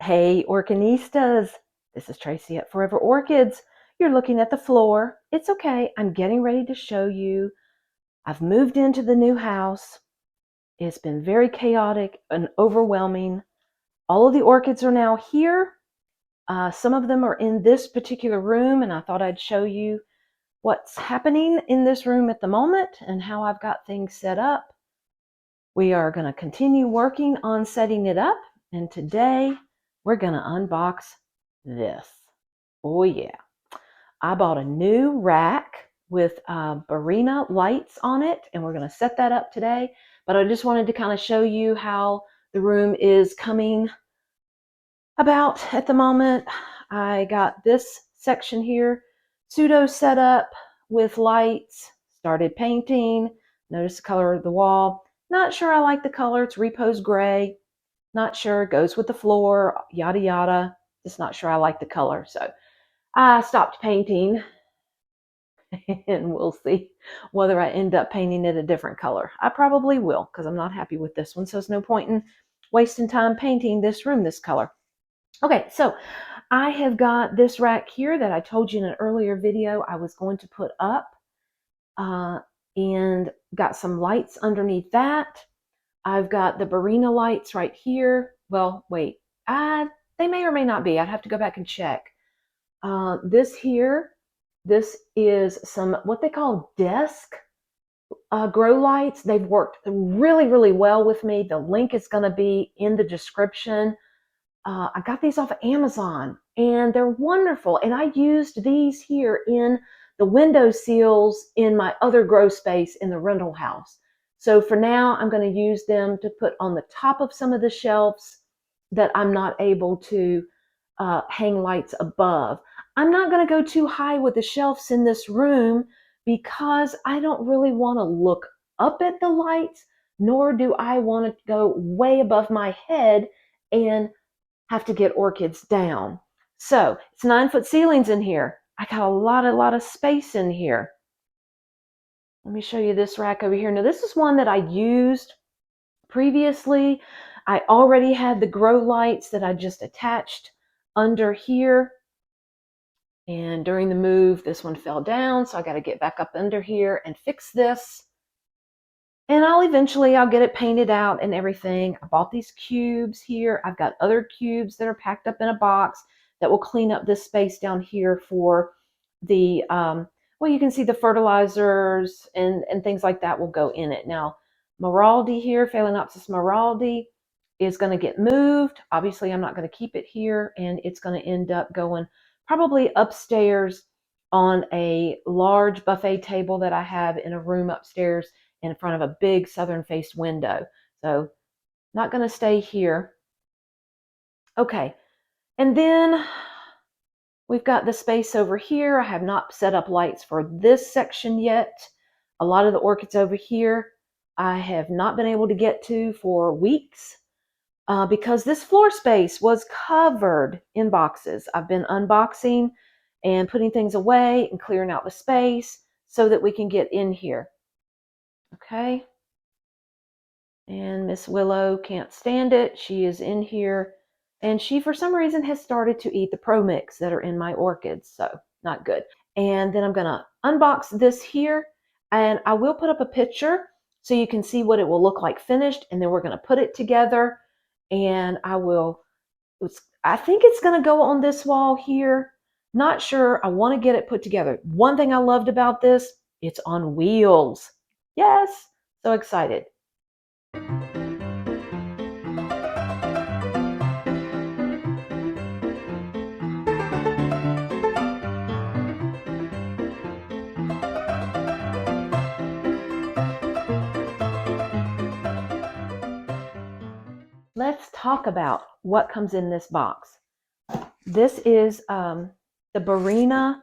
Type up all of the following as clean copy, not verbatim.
Hey, Orchinistas. This is Tracy at Forever Orchids. You're looking at the floor. It's okay. I'm getting ready to show you. I've moved into the new house. It's been very chaotic and overwhelming. All of the orchids are now here. Some of them are in this particular room, and I thought I'd show you what's happening in this room at the moment and how I've got things set up. We are going to continue working on setting it up, and today we're going to unbox this. Oh yeah. I bought a new rack with Barrina lights on it, and we're going to set that up today. But I just wanted to kind of show you how the room is coming about at the moment. I got this section here pseudo set up with lights, started painting. Notice the color of the wall. Not sure I like the color. It's repose gray. Not sure. Goes with the floor, yada yada. Just not sure I like the color. So I stopped painting, and we'll see whether I end up painting it a different color. I probably will, because I'm not happy with this one. So there's no point in wasting time painting this room this color. Okay, so I have got this rack here that I told you in an earlier video I was going to put up, and got some lights underneath that. I've got the Barrina lights right here. Well, wait, they may or may not be. I'd have to go back and check. This here, this is some what they call desk grow lights. They've worked really, really well with me. The link is going to be in the description. I got these off of Amazon, and they're wonderful. And I used these here in the window sills in my other grow space in the rental house. So for now, I'm going to use them to put on the top of some of the shelves that I'm not able to hang lights above. I'm not going to go too high with the shelves in this room because I don't really want to look up at the lights, nor do I want to go way above my head and have to get orchids down. So it's 9-foot ceilings in here. I got a lot of space in here. Let me show you this rack over here. Now this is one that I used previously. I already had the grow lights that I just attached under here. And during the move, this one fell down. So I got to get back up under here and fix this. And I'll get it painted out and everything. I bought these cubes here. I've got other cubes that are packed up in a box that will clean up this space down here for the, well, you can see the fertilizers and things like that will go in it. Now, Maraldi here, Phalaenopsis maraldi, is going to get moved. Obviously, I'm not going to keep it here, and it's going to end up going probably upstairs on a large buffet table that I have in a room upstairs in front of a big southern faced window. So not going to stay here. Okay, and then we've got the space over here. I have not set up lights for this section yet. A lot of the orchids over here I have not been able to get to for weeks because this floor space was covered in boxes. I've been unboxing and putting things away and clearing out the space so that we can get in here. Okay. And Miss Willow can't stand it. She is in here, and she, for some reason, has started to eat the Pro Mix that are in my orchids. So not good. And then I'm going to unbox this here, and I will put up a picture so you can see what it will look like finished. And then we're going to put it together, and I think it's going to go on this wall here. Not sure. I want to get it put together. One thing I loved about this, it's on wheels. Yes. So excited. Let's talk about what comes in this box. This is the Barrina,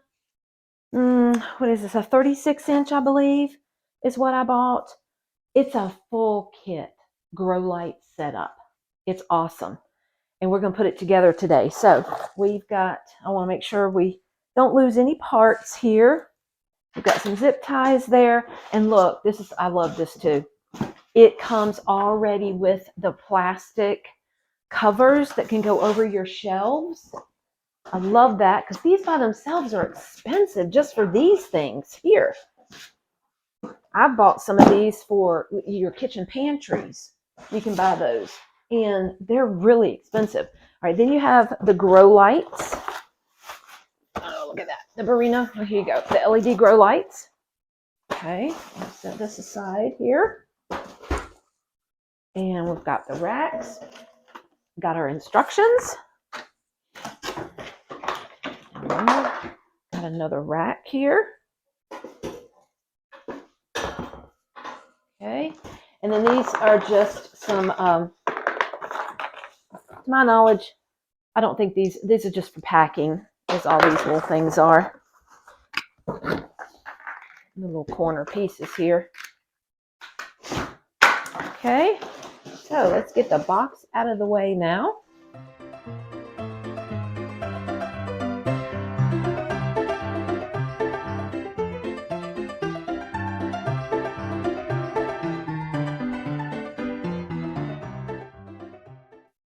what is this, a 36-inch, I believe, is what I bought. It's a full kit grow light setup. It's awesome. And we're going to put it together today. So we've got, I want to make sure we don't lose any parts here. We've got some zip ties there. And look, I love this too. It comes already with the plastic covers that can go over your shelves. I love that because these by themselves are expensive just for these things here. I bought some of these for your kitchen pantries. You can buy those, and they're really expensive. All right, then you have the grow lights. Oh, look at that. The Barrina. Oh, here you go. The LED grow lights. Okay, I'll set this aside here. And we've got the racks. Got our instructions. Got another rack here. Okay, and then these are just some, to my knowledge, I don't think these are just for packing, as all these little things are. The little corner pieces here. Okay, so let's get the box out of the way now.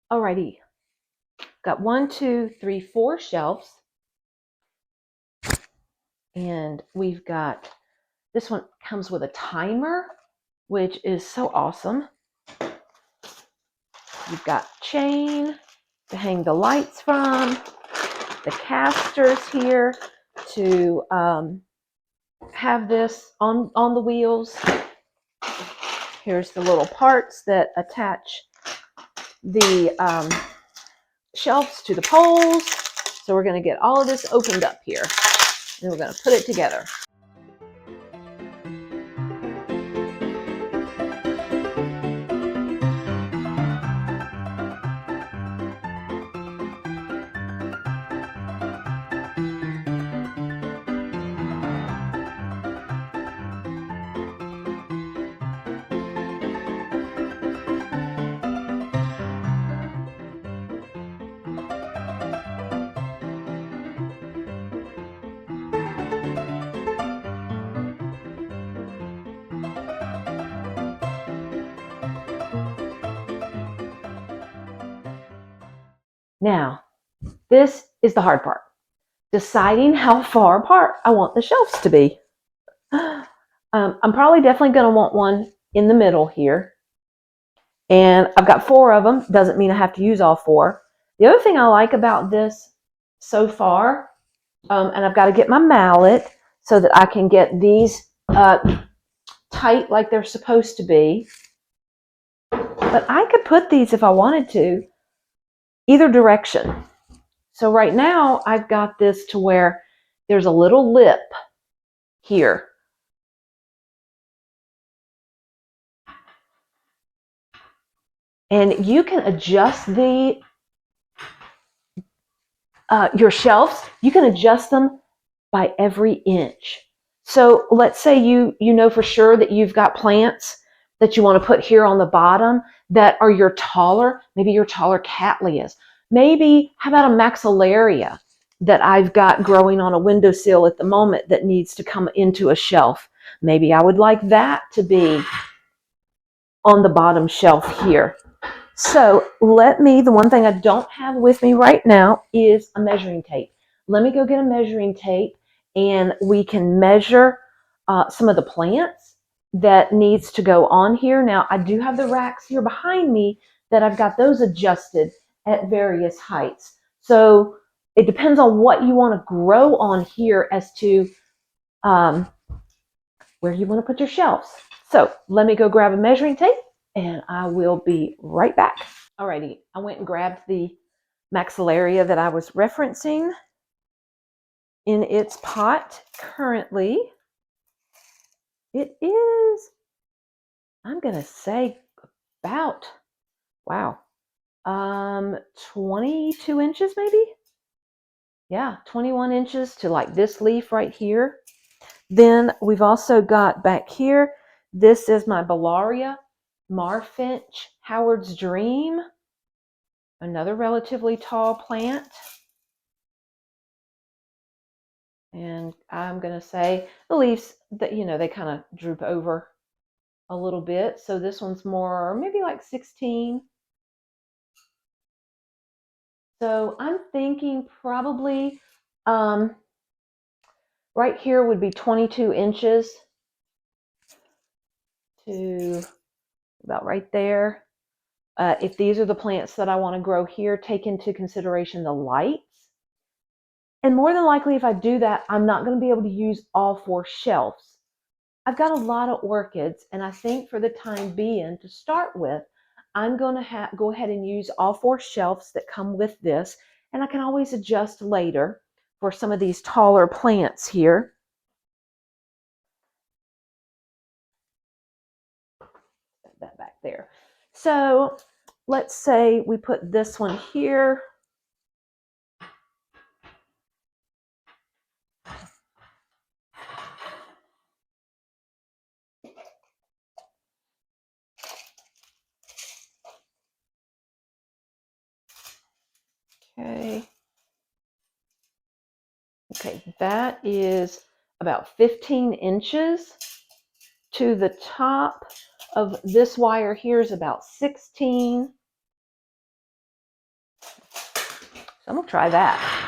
Alrighty, got 1, 2, 3, 4 shelves, and we've got, this one comes with a timer, which is so awesome. You've got chain to hang the lights from, the casters here to have this on the wheels. Here's the little parts that attach the shelves to the poles. So we're going to get all of this opened up here, and we're going to put it together. Now, this is the hard part. Deciding how far apart I want the shelves to be. I'm probably definitely going to want one in the middle here. And I've got 4 of them. Doesn't mean I have to use all 4. The other thing I like about this so far, and I've got to get my mallet so that I can get these tight like they're supposed to be. But I could put these, if I wanted to, either direction. So right now I've got this to where there's a little lip here. And you can adjust the your shelves. You can adjust them by every inch. So let's say you know for sure that you've got plants that you want to put here on the bottom that are your taller, maybe your taller cattleyas. Maybe, how about a Maxillaria that I've got growing on a windowsill at the moment that needs to come into a shelf. Maybe I would like that to be on the bottom shelf here. So the one thing I don't have with me right now is a measuring tape. Let me go get a measuring tape and we can measure some of the plants that needs to go on here. Now, I do have the racks here behind me that I've got those adjusted at various heights. So it depends on what you want to grow on here as to where you want to put your shelves. So let me go grab a measuring tape and I will be right back. Alrighty, I went and grabbed the Maxillaria that I was referencing in its pot. Currently, it is, I'm going to say about, wow, 22 inches maybe? Yeah, 21 inches to like this leaf right here. Then we've also got back here, this is my Bellaria, Marfinch, Howard's Dream, another relatively tall plant. And I'm going to say the leaves that, they kind of droop over a little bit. So this one's more, maybe like 16. So I'm thinking probably right here would be 22 inches to about right there. If these are the plants that I want to grow here, take into consideration the lights. And more than likely, if I do that, I'm not going to be able to use all 4 shelves. I've got a lot of orchids, and I think for the time being, to start with, I'm going to go ahead and use all 4 shelves that come with this, and I can always adjust later for some of these taller plants here. Put that back there. So let's say we put this one here. Okay. Okay, that is about 15 inches. To the top of this wire here is about 16. So I'm going to try that.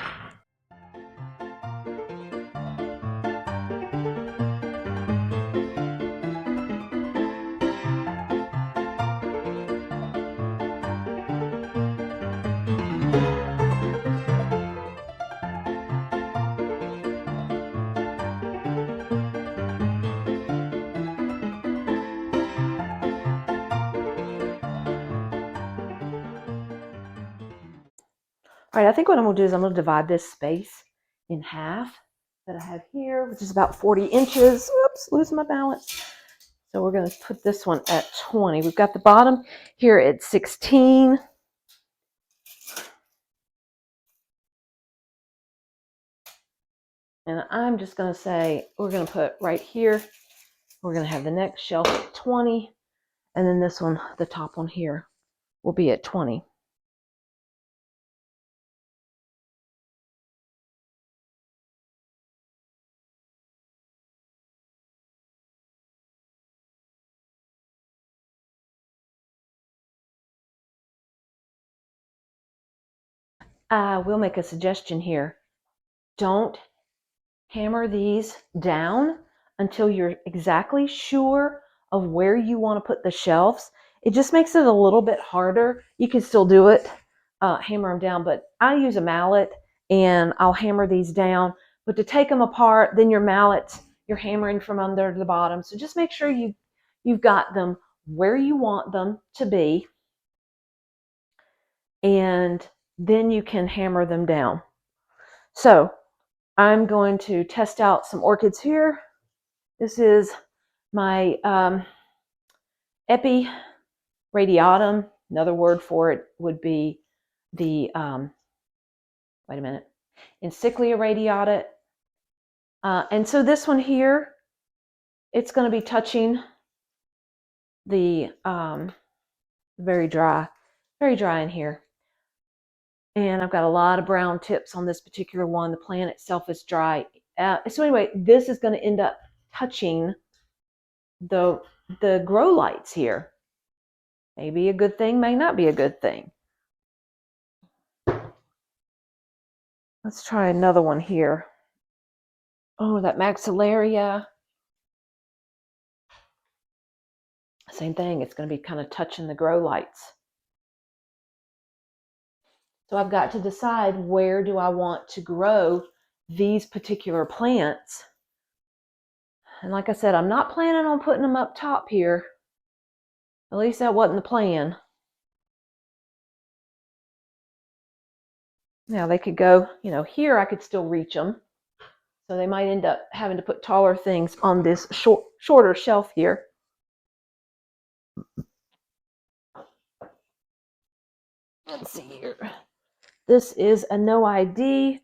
All right, I think what I'm going to do is I'm going to divide this space in half that I have here, which is about 40 inches. Oops, losing my balance. So we're going to put this one at 20. We've got the bottom here at 16. And I'm just going to say, we're going to put right here, we're going to have the next shelf at 20. And then this one, the top one here, will be at 20. I will make a suggestion here. Don't hammer these down until you're exactly sure of where you want to put the shelves. It just makes it a little bit harder. You can still do it, hammer them down, but I use a mallet and I'll hammer these down. But to take them apart, then your mallets, you're hammering from under to the bottom. So just make sure you've got them where you want them to be, and then you can hammer them down. So I'm going to test out some orchids here. This is my Epi radiatum. Another word for it would be the, wait a minute, Encyclia radiata. And so this one here, it's going to be touching the very dry in here. And I've got a lot of brown tips on this particular one. The plant itself is dry. So anyway, this is going to end up touching the grow lights here. Maybe a good thing, may not be a good thing. Let's try another one here. Oh, that Maxillaria. Same thing, it's going to be kind of touching the grow lights. So I've got to decide, where do I want to grow these particular plants? And like I said, I'm not planning on putting them up top here. At least that wasn't the plan. Now they could go, here I could still reach them. So they might end up having to put taller things on this shorter shelf here. Let's see here. This is a no ID.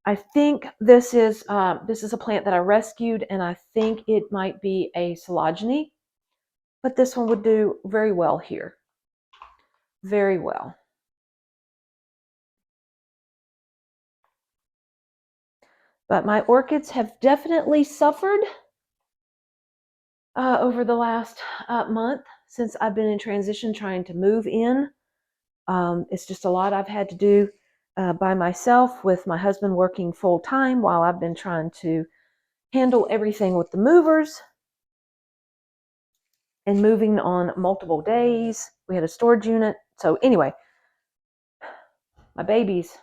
I think this is a plant that I rescued, and I think it might be a collagenate, but this one would do very well here. Very well. But my orchids have definitely suffered over the last month since I've been in transition trying to move in. It's just a lot I've had to do. by myself with my husband working full time while I've been trying to handle everything with the movers and moving on multiple days. We had a storage unit. So anyway, my babies,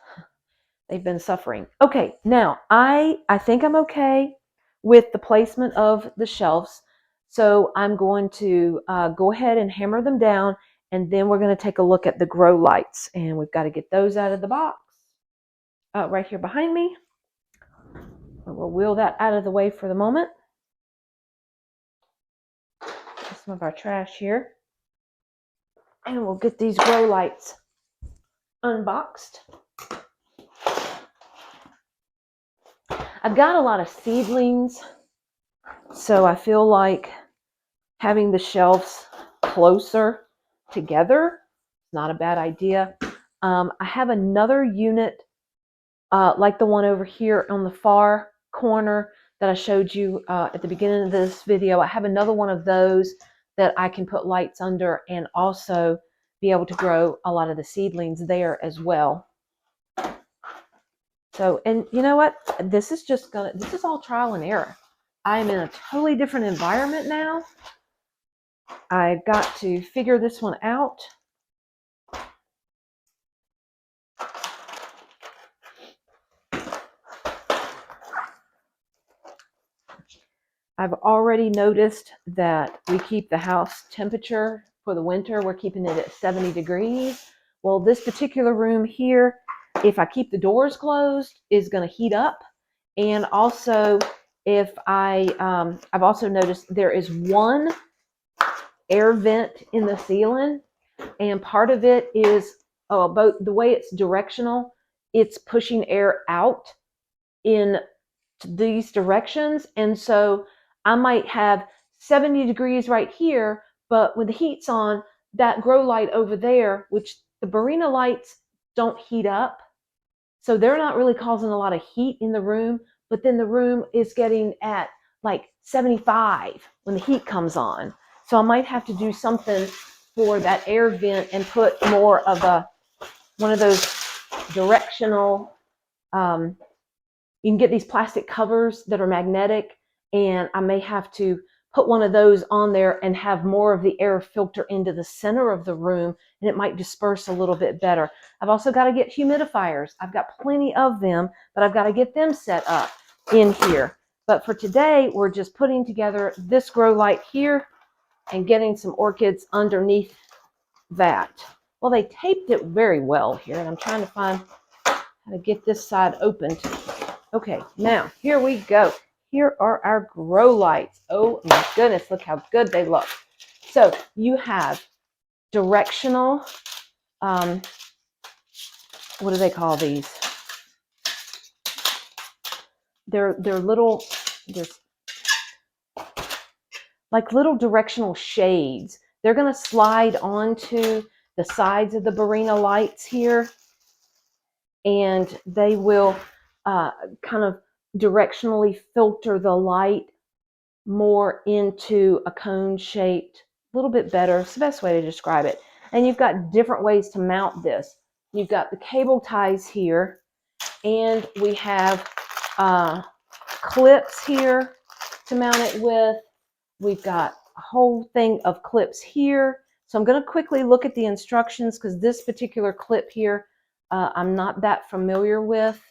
they've been suffering. Okay, now I think I'm okay with the placement of the shelves. So I'm going to go ahead and hammer them down, and then we're going to take a look at the grow lights, and we've got to get those out of the box right here behind me. We'll wheel that out of the way for the moment. Some of our trash here. And we'll get these grow lights unboxed. I've got a lot of seedlings, so I feel like having the shelves closer together is not a bad idea. I have another unit like the one over here on the far corner that I showed you at the beginning of this video. I have another one of those that I can put lights under and also be able to grow a lot of the seedlings there as well. So, and you know what? This is all trial and error. I'm in a totally different environment now. I've got to figure this one out. I've already noticed that we keep the house temperature for the winter. We're keeping it at 70 degrees. Well, this particular room here, if I keep the doors closed, is going to heat up. And also, if I've also noticed there is one air vent in the ceiling, and part of it is both the way it's directional, it's pushing air out in these directions, and so I might have 70 degrees right here, but when the heat's on, that grow light over there, which the Barrina lights don't heat up, so they're not really causing a lot of heat in the room, but then the room is getting at like 75 when the heat comes on. So I might have to do something for that air vent and put more of one of those directional, you can get these plastic covers that are magnetic, and I may have to put one of those on there and have more of the air filter into the center of the room, and it might disperse a little bit better. I've also got to get humidifiers. I've got plenty of them, but I've got to get them set up in here. But for today, we're just putting together this grow light here and getting some orchids underneath that. Well, they taped it very well here, and I'm trying to find how to get this side opened. Okay, now here we go. Here are our grow lights. Oh my goodness, look how good they look. So you have directional, what do they call these? They're little, there's like little directional shades. They're going to slide onto the sides of the Barrina lights here, and they will kind of directionally filter the light more into a cone shaped, a little bit better. It's the best way to describe it. And you've got different ways to mount this. You've got the cable ties here, and we have clips here to mount it with. We've got a whole thing of clips here. So I'm going to quickly look at the instructions because this particular clip here I'm not that familiar with.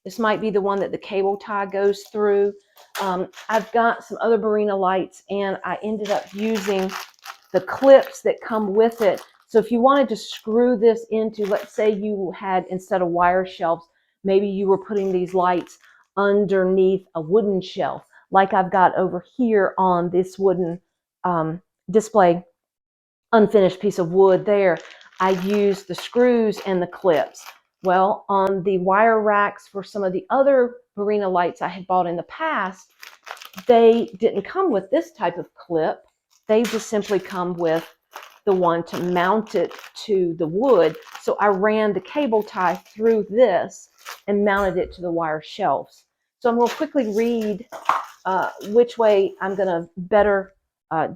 This might be the one that the cable tie goes through. I've got some other Barrina lights, and I ended up using the clips that come with it. So if you wanted to screw this into, let's say you had, instead of wire shelves, maybe you were putting these lights underneath a wooden shelf, like I've got over here on this wooden display, unfinished piece of wood there. I used the screws and the clips. Well, on the wire racks for some of the other Barrina lights I had bought in the past, they didn't come with this type of clip. They just simply come with the one to mount it to the wood. So I ran the cable tie through this and mounted it to the wire shelves. So I'm going to quickly read which way I'm going to better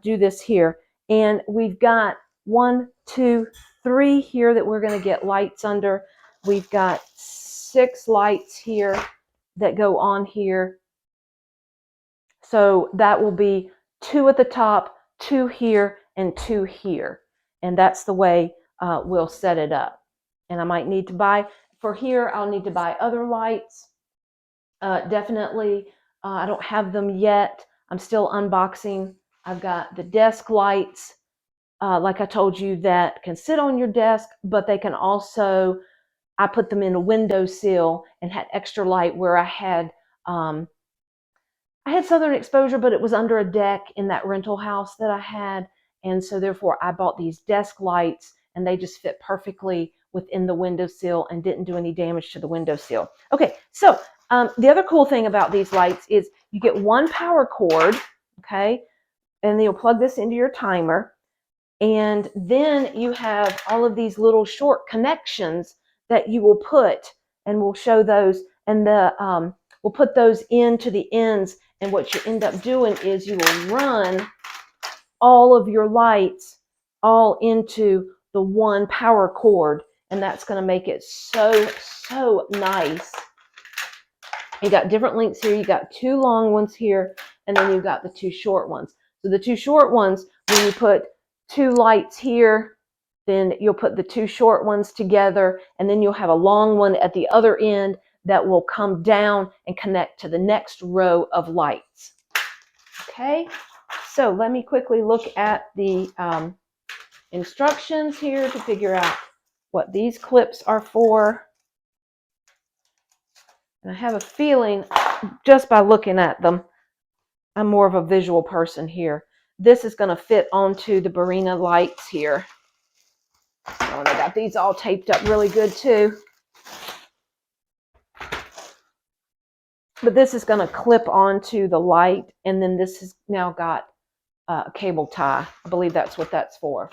do this here. And we've got 1, 2, 3 here that we're going to get lights under. We've got 6 lights here that go on here. So that will be 2 at the top, 2 here, and 2 here. And that's the way we'll set it up. And I might need to buy, for here, I'll need to buy other lights. Definitely, I don't have them yet. I'm still unboxing. I've got the desk lights, like I told you, that can sit on your desk, but they can also, I put them in a windowsill and had extra light where I had southern exposure, but it was under a deck in that rental house that I had. And so therefore I bought these desk lights, and they just fit perfectly within the windowsill and didn't do any damage to the windowsill. Okay, so the other cool thing about these lights is you get one power cord, okay, and you'll plug this into your timer. And then you have all of these little short connections that you will put, and we'll show those, and we'll put those into the ends. And what you end up doing is you will run all of your lights all into the one power cord, and that's going to make it so nice. You got different lengths here. You got 2 long ones here, and then you've got the 2 short ones. So the 2 short ones, when you put 2 lights here, then you'll put the 2 short ones together, and then you'll have a long one at the other end that will come down and connect to the next row of lights. Okay, so let me quickly look at the instructions here to figure out what these clips are for. And I have a feeling, just by looking at them, I'm more of a visual person here. This is going to fit onto the Barrina lights here. Oh, they got these all taped up really good too. But this is going to clip onto the light, and then this has now got a cable tie. I believe that's what that's for.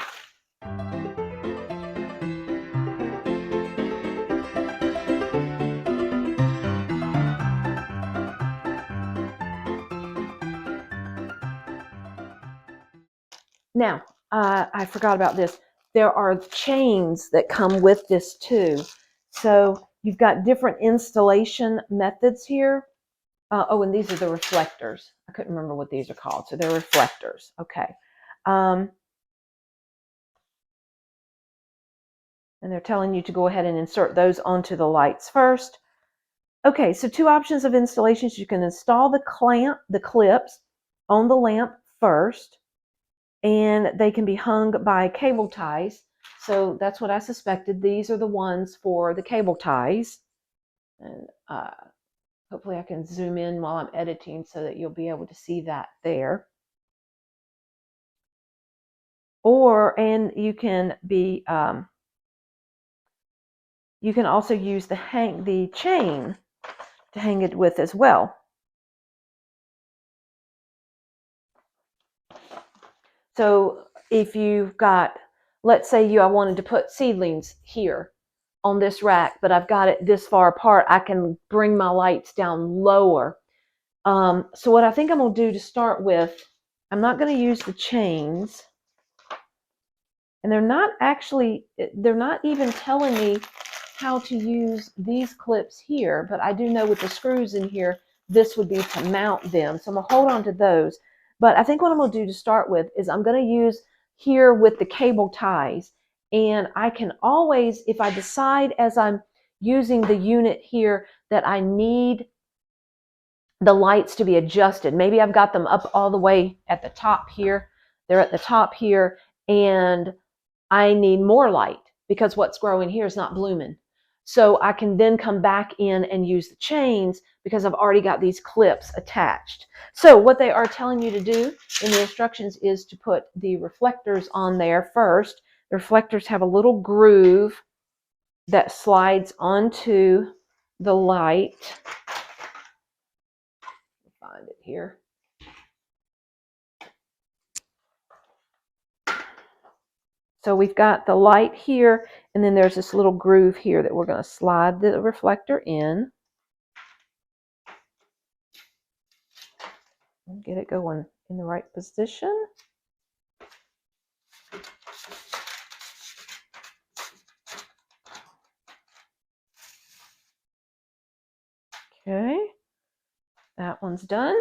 Now, I forgot about this. There are chains that come with this too. So you've got different installation methods here. Oh, and these are the reflectors. I couldn't remember what these are called. So they're reflectors. Okay. And they're telling you to go ahead and insert those onto the lights first. Okay, so 2 options of installations. You can install the clips on the lamp first, and they can be hung by cable ties. So that's what I suspected. These are the ones for the cable ties. And hopefully I can zoom in while I'm editing so that you'll be able to see that there. And you can be, you can also use the chain to hang it with as well. So if you've got, let's say I wanted to put seedlings here on this rack, but I've got it this far apart, I can bring my lights down lower. So what I think I'm going to do to start with, I'm not going to use the chains. And they're not even telling me how to use these clips here, but I do know with the screws in here, this would be to mount them. So I'm going to hold on to those. But I think what I'm going to do to start with is I'm going to use here with the cable ties. And I can always, if I decide as I'm using the unit here that I need the lights to be adjusted, maybe I've got them up all the way at the top here. They're at the top here, and I need more light because what's growing here is not blooming. So I can then come back in and use the chains because I've already got these clips attached. So what they are telling you to do in the instructions is to put the reflectors on there first. The reflectors have a little groove that slides onto the light. Find it here. So we've got the light here, and then there's this little groove here that we're going to slide the reflector in. And get it going in the right position. Okay, that one's done.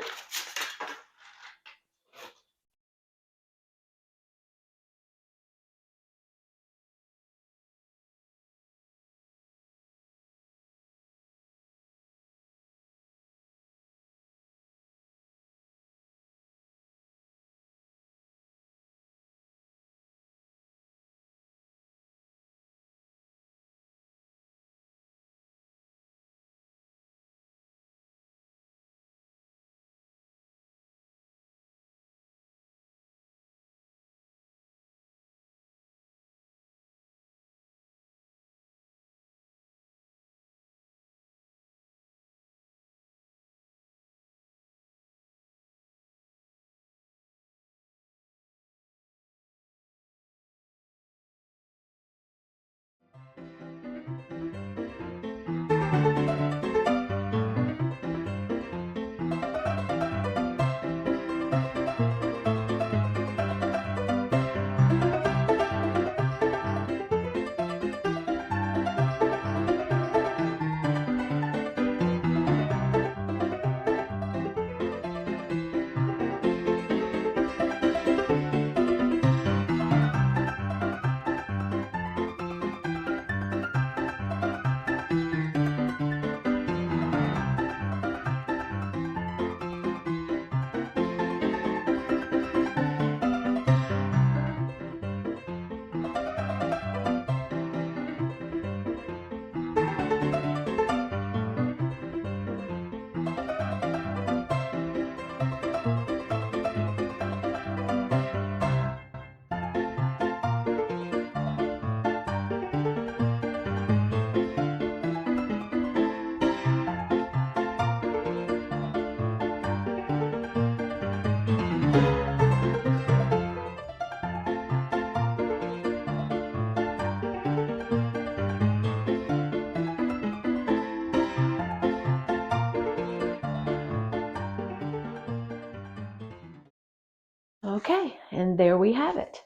Okay, and there we have it.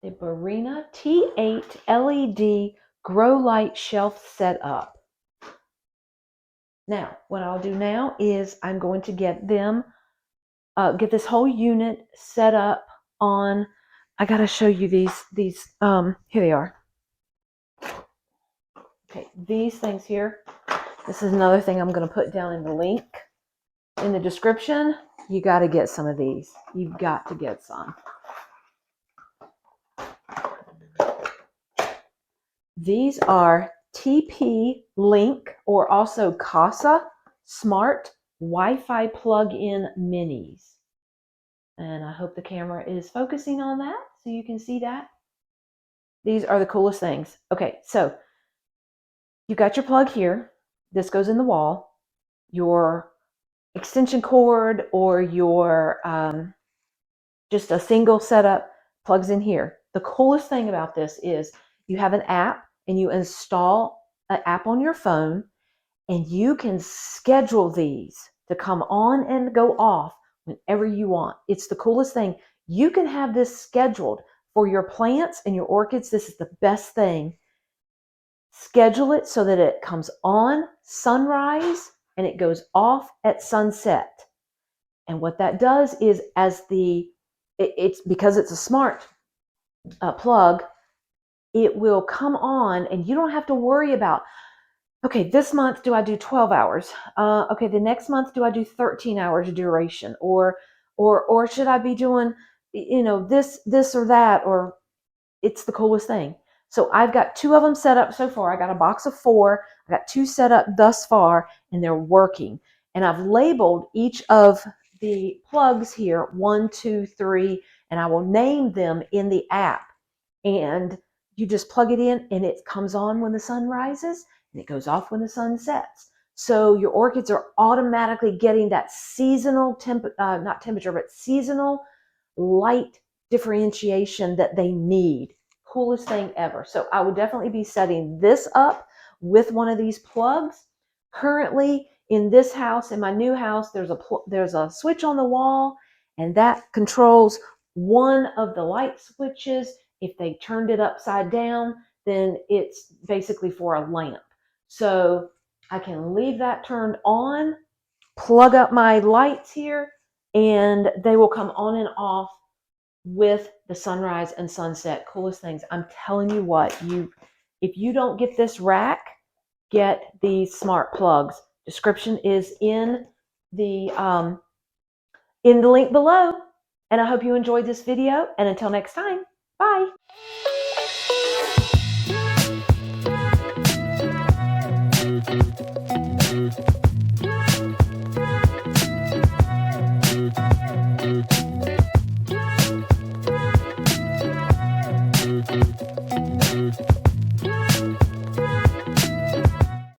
The Barrina T8 LED Grow Light Shelf Setup. Now, what I'll do now is I'm going to get get this whole unit set up on, I gotta show you these, here they are. Okay, these things here. This is another thing I'm gonna put down in the link in the description. You gotta get some of these. You've got to get some. These are TP-Link, or also CASA Smart Wi-Fi Plug-in Minis. And I hope the camera is focusing on that so you can see that. These are the coolest things. Okay, so you got your plug here. This goes in the wall. Your extension cord or your just a single setup plugs in here. The coolest thing about this is you have an app and you install an app on your phone, and you can schedule these to come on and go off whenever you want. It's the coolest thing. You can have this scheduled for your plants and your orchids. This is the best thing. Schedule it so that it comes on sunrise and it goes off at sunset. And what that does is, it's because it's a smart plug, it will come on and you don't have to worry about, okay, this month do I do 12 hours? Okay, the next month do I do 13 hours duration? Or should I be doing, this or that? Or it's the coolest thing. So I've got 2 of them set up so far. I got a box of 4. I got 2 set up thus far, and they're working. And I've labeled each of the plugs here, 1, 2, 3, and I will name them in the app. And you just plug it in, and it comes on when the sun rises, and it goes off when the sun sets. So your orchids are automatically getting that seasonal not temperature, but seasonal light differentiation that they need. Coolest thing ever. So I would definitely be setting this up with one of these plugs. Currently in this house, in my new house, there's a switch on the wall, and that controls one of the light switches. If they turned it upside down, then it's basically for a lamp. So I can leave that turned on, plug up my lights here, and they will come on and off with the sunrise and sunset. Coolest things. I'm telling you what, if you don't get this rack, get these smart plugs. Description is in the link below. And I hope you enjoyed this video. And until next time, bye.